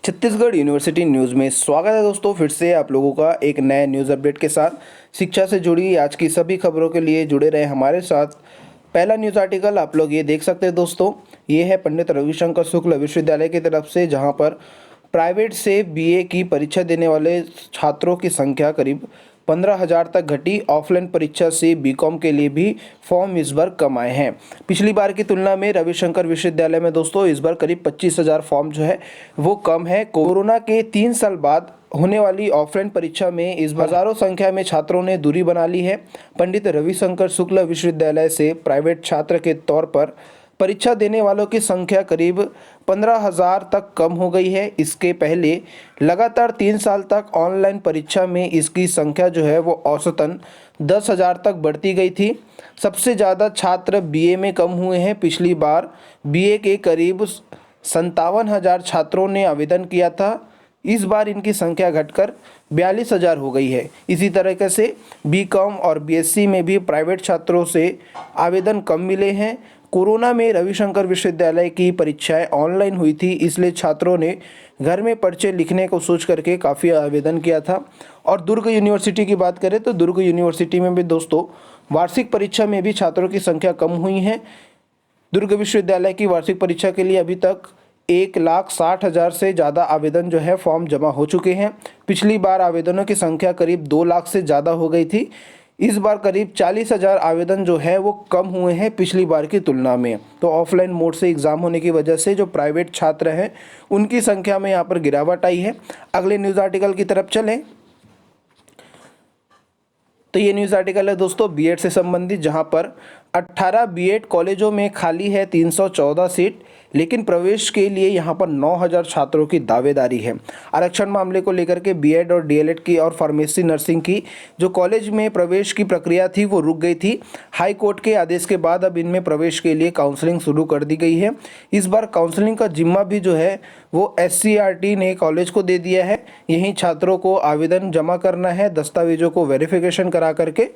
Chhattisgarh university news में स्वागत है दोस्तों। फिर से आप लोगों का एक नए न्यूज़ अपडेट के साथ शिक्षा से जुड़ी आज की सभी खबरों के लिए जुड़े रहे हमारे साथ। पहला न्यूज़ आर्टिकल आप लोग ये देख सकते हैं दोस्तों, ये है पंडित रविशंकर शुक्ल विश्वविद्यालय की तरफ से, जहां पर प्राइवेट से बीए की परीक्षा देने वाले छात्रों की संख्या करीब 15,000 तक घटी। ऑफलाइन परीक्षा से बीकॉम के लिए भी फॉर्म इस बार कम आए हैं। पिछली बार की तुलना में रविशंकर विश्वविद्यालय में दोस्तों इस बार करीब 25,000 फॉर्म जो है वो कम है। कोरोना के 3 साल बाद होने वाली ऑफलाइन परीक्षा में इस बार हजारों संख्या में छात्रों ने दूरी बना ली है। पंडित रविशंकर शुक्ल विश्वविद्यालय से प्राइवेट छात्र के तौर पर परीक्षा देने वालों की संख्या करीब 15,000 तक कम हो गई है। इसके पहले लगातार 3 साल तक ऑनलाइन परीक्षा में इसकी संख्या जो है वो औसतन 10,000 तक बढ़ती गई थी। सबसे ज़्यादा छात्र बीए में कम हुए हैं। पिछली बार बीए के करीब 57,000 छात्रों ने आवेदन किया था। इस बार इनकी संख्या घटकर 42,000 हो गई है। इसी तरीके से बीकॉम और बीएससी में भी प्राइवेट छात्रों से आवेदन कम मिले हैं। कोरोना में रविशंकर विश्वविद्यालय की परीक्षाएं ऑनलाइन हुई थी, इसलिए छात्रों ने घर में पर्चे लिखने को सोच करके काफ़ी आवेदन किया था। और दुर्ग यूनिवर्सिटी की बात करें तो दुर्ग यूनिवर्सिटी में भी दोस्तों वार्षिक परीक्षा में भी छात्रों की संख्या कम हुई है। दुर्ग विश्वविद्यालय की वार्षिक परीक्षा के लिए अभी तक 1,60,000 से ज़्यादा आवेदन जो है फॉर्म जमा हो चुके हैं। पिछली बार आवेदनों की संख्या करीब 2 लाख से ज़्यादा हो गई थी। इस बार करीब 40,000 आवेदन जो है वो कम हुए हैं पिछली बार की तुलना में। तो ऑफलाइन मोड से एग्ज़ाम होने की वजह से जो प्राइवेट छात्र हैं उनकी संख्या में यहाँ पर गिरावट आई है। अगले न्यूज़ आर्टिकल की तरफ चलें तो ये न्यूज़ आर्टिकल है दोस्तों बीएड से संबंधित, जहाँ पर 18 बीएड कॉलेजों में खाली है 314 सीट, लेकिन प्रवेश के लिए यहाँ पर 9,000 छात्रों की दावेदारी है। आरक्षण मामले को लेकर के बीएड और डीएलएड की और फार्मेसी नर्सिंग की जो कॉलेज में प्रवेश की प्रक्रिया थी वो रुक गई थी। हाई कोर्ट के आदेश के बाद अब इनमें प्रवेश के लिए काउंसलिंग शुरू कर दी गई है। इस बार काउंसलिंग का जिम्मा भी जो है वो एससीईआरटी ने कॉलेज को दे दिया है। यहीं छात्रों को आवेदन जमा करना है, दस्तावेजों को वेरिफिकेशन करा करके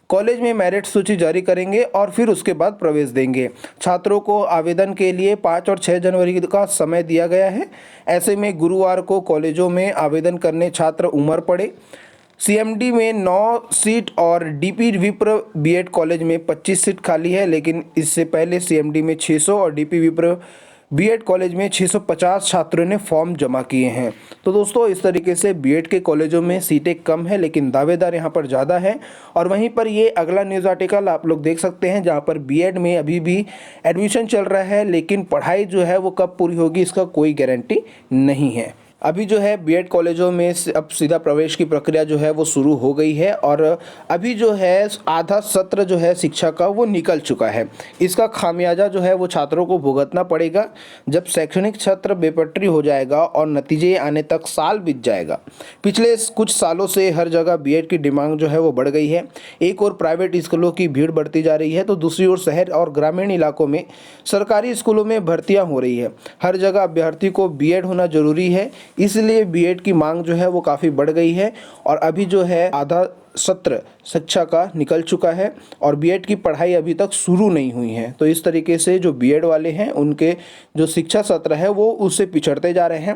कॉलेज में मेरिट सूची जारी करेंगे और फिर उसके बाद प्रवेश देंगे। छात्रों को आवेदन के लिए 5 और 6 जनवरी का समय दिया गया है। ऐसे में गुरुवार को कॉलेजों में आवेदन करने छात्र उमड़ पड़े। सीएमडी में 9 सीट और डीपी विप्र बीएड कॉलेज में 25 सीट खाली है, लेकिन इससे पहले सीएमडी में 600 और डीपी विप्र बीएड कॉलेज में 650 छात्रों ने फॉर्म जमा किए हैं। तो दोस्तों इस तरीके से बीएड के कॉलेजों में सीटें कम है लेकिन दावेदार यहाँ पर ज़्यादा है। और वहीं पर ये अगला न्यूज़ आर्टिकल आप लोग देख सकते हैं, जहाँ पर बीएड में अभी भी एडमिशन चल रहा है, लेकिन पढ़ाई जो है वो कब पूरी होगी इसका कोई गारंटी नहीं है। अभी जो है बीएड कॉलेजों में अब सीधा प्रवेश की प्रक्रिया जो है वो शुरू हो गई है और अभी जो है आधा सत्र जो है शिक्षा का वो निकल चुका है। इसका खामियाजा जो है वो छात्रों को भुगतना पड़ेगा जब शैक्षणिक सत्र बेपटरी हो जाएगा और नतीजे आने तक साल बीत जाएगा। पिछले कुछ सालों से हर जगह बीएड की डिमांड जो है वो बढ़ गई है। एक और प्राइवेट स्कूलों की भीड़ बढ़ती जा रही है तो दूसरी ओर शहर और ग्रामीण इलाकों में सरकारी स्कूलों में भर्तियाँ हो रही है। हर जगह अभ्यर्थी को बीएड होना जरूरी है, इसलिए बीएड की मांग जो है वो काफ़ी बढ़ गई है। और अभी जो है आधा सत्र शिक्षा का निकल चुका है और बीएड की पढ़ाई अभी तक शुरू नहीं हुई है। तो इस तरीके से जो बीएड वाले हैं उनके जो शिक्षा सत्र है वो उससे पिछड़ते जा रहे हैं।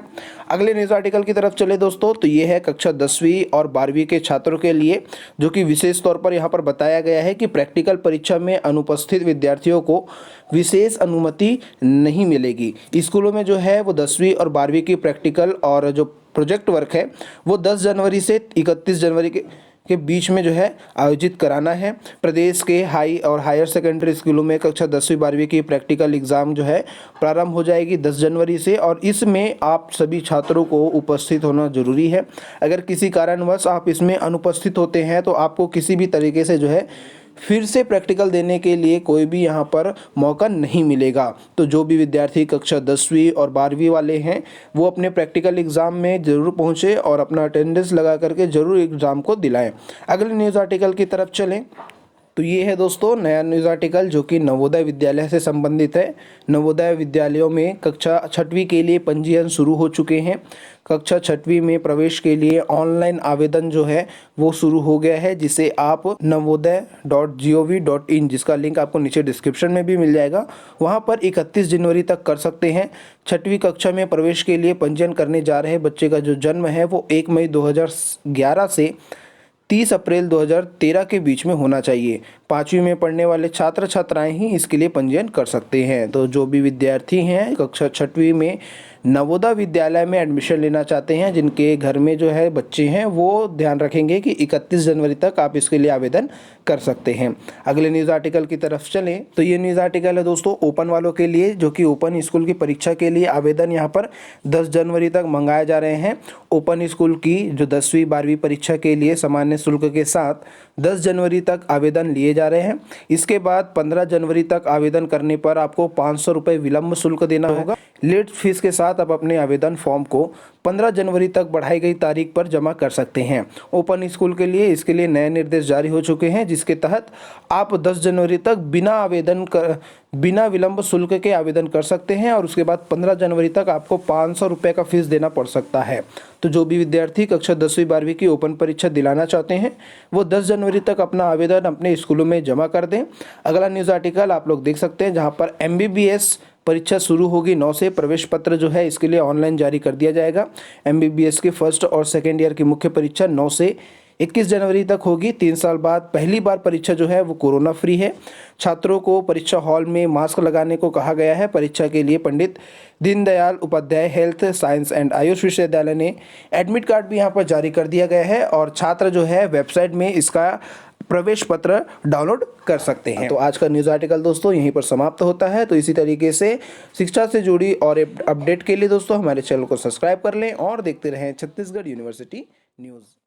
अगले न्यूज़ आर्टिकल की तरफ चले दोस्तों तो ये है कक्षा 10वीं और 12वीं के छात्रों के लिए, जो कि विशेष तौर पर यहाँ पर बताया गया है कि प्रैक्टिकल परीक्षा में अनुपस्थित विद्यार्थियों को विशेष अनुमति नहीं मिलेगी। स्कूलों में जो है वो 10वीं और 12वीं की प्रैक्टिकल और जो प्रोजेक्ट वर्क है वो 10 जनवरी से 31 जनवरी के बीच में जो है आयोजित कराना है। प्रदेश के हाई और हायर सेकेंडरी स्कूलों में कक्षा 10वीं 12वीं की प्रैक्टिकल एग्ज़ाम जो है प्रारंभ हो जाएगी 10 जनवरी से और इसमें आप सभी छात्रों को उपस्थित होना जरूरी है। अगर किसी कारणवश आप इसमें अनुपस्थित होते हैं तो आपको किसी भी तरीके से जो है फिर से प्रैक्टिकल देने के लिए कोई भी यहाँ पर मौका नहीं मिलेगा। तो जो भी विद्यार्थी कक्षा 10वीं और 12वीं वाले हैं वो अपने प्रैक्टिकल एग्ज़ाम में ज़रूर पहुँचे और अपना अटेंडेंस लगा करके ज़रूर एग्ज़ाम को दिलाएं। अगले न्यूज़ आर्टिकल की तरफ चलें तो ये है दोस्तों नया न्यूज़ आर्टिकल जो कि नवोदय विद्यालय से संबंधित है। नवोदय विद्यालयों में कक्षा 6वीं के लिए पंजीयन शुरू हो चुके हैं। कक्षा 6वीं में प्रवेश के लिए ऑनलाइन आवेदन जो है वो शुरू हो गया है, जिसे आप navodaya.gov.in, जिसका लिंक आपको नीचे डिस्क्रिप्शन में भी मिल जाएगा, वहाँ पर 31 जनवरी तक कर सकते हैं। 6वीं कक्षा में प्रवेश के लिए पंजीयन करने जा रहे बच्चे का जो जन्म है वो 1 मई 2011 से 30 अप्रैल 2013 के बीच में होना चाहिए। 5वीं में पढ़ने वाले छात्र छात्राएं ही इसके लिए पंजीयन कर सकते हैं। तो जो भी विद्यार्थी हैं कक्षा 6वीं में नवोदय विद्यालय में एडमिशन लेना चाहते हैं, जिनके घर में जो है बच्चे हैं, वो ध्यान रखेंगे कि 31 जनवरी तक आप इसके लिए आवेदन कर सकते हैं। अगले न्यूज़ आर्टिकल की तरफ चलें तो ये न्यूज़ आर्टिकल है दोस्तों ओपन वालों के लिए, जो कि ओपन स्कूल की परीक्षा के लिए आवेदन यहाँ पर 10 जनवरी तक मंगाए जा रहे हैं। ओपन स्कूल की जो 10वीं 12वीं परीक्षा के लिए सामान्य शुल्क के साथ 10 जनवरी तक आवेदन लिए जा रहे हैं। इसके बाद 15 जनवरी तक आवेदन करने पर आपको 500 रुपये विलम्ब शुल्क देना होगा। लेट फीस के साथ आप अपने आवेदन फॉर्म को 15 जनवरी तक बढ़ाई गई तारीख पर जमा कर सकते हैं। ओपन स्कूल के लिए इसके लिए नए निर्देश जारी हो चुके हैं, जिसके तहत आप 10 जनवरी तक बिना विलम्ब शुल्क के आवेदन कर सकते हैं और उसके बाद 15 जनवरी तक आपको 500 रुपये का फीस देना पड़ सकता है। तो जो भी विद्यार्थी कक्षा 10वीं 12वीं की ओपन परीक्षा दिलाना चाहते हैं वो 10 जनवरी तक अपना आवेदन अपने स्कूलों में जमा कर दें। अगला न्यूज़ आर्टिकल आप लोग देख सकते हैं, जहाँ पर MBBS परीक्षा शुरू होगी 9 से। प्रवेश पत्र जो है इसके लिए ऑनलाइन जारी कर दिया जाएगा। MBBS की फर्स्ट और सेकेंड ईयर की मुख्य परीक्षा 9 से 21 जनवरी तक होगी। 3 साल बाद पहली बार परीक्षा जो है वो कोरोना फ्री है। छात्रों को परीक्षा हॉल में मास्क लगाने को कहा गया है। परीक्षा के लिए Pandit Deendayal Upadhyay health science and Ayush Vishwavidyalaya ने एडमिट कार्ड भी यहाँ पर जारी कर दिया गया है और छात्र जो है वेबसाइट में इसका प्रवेश पत्र डाउनलोड कर सकते हैं। तो आज का न्यूज़ आर्टिकल दोस्तों यहीं पर समाप्त होता है। तो इसी तरीके से शिक्षा से जुड़ी और अपडेट के लिए दोस्तों हमारे चैनल को सब्सक्राइब कर लें और देखते रहें छत्तीसगढ़ यूनिवर्सिटी न्यूज़।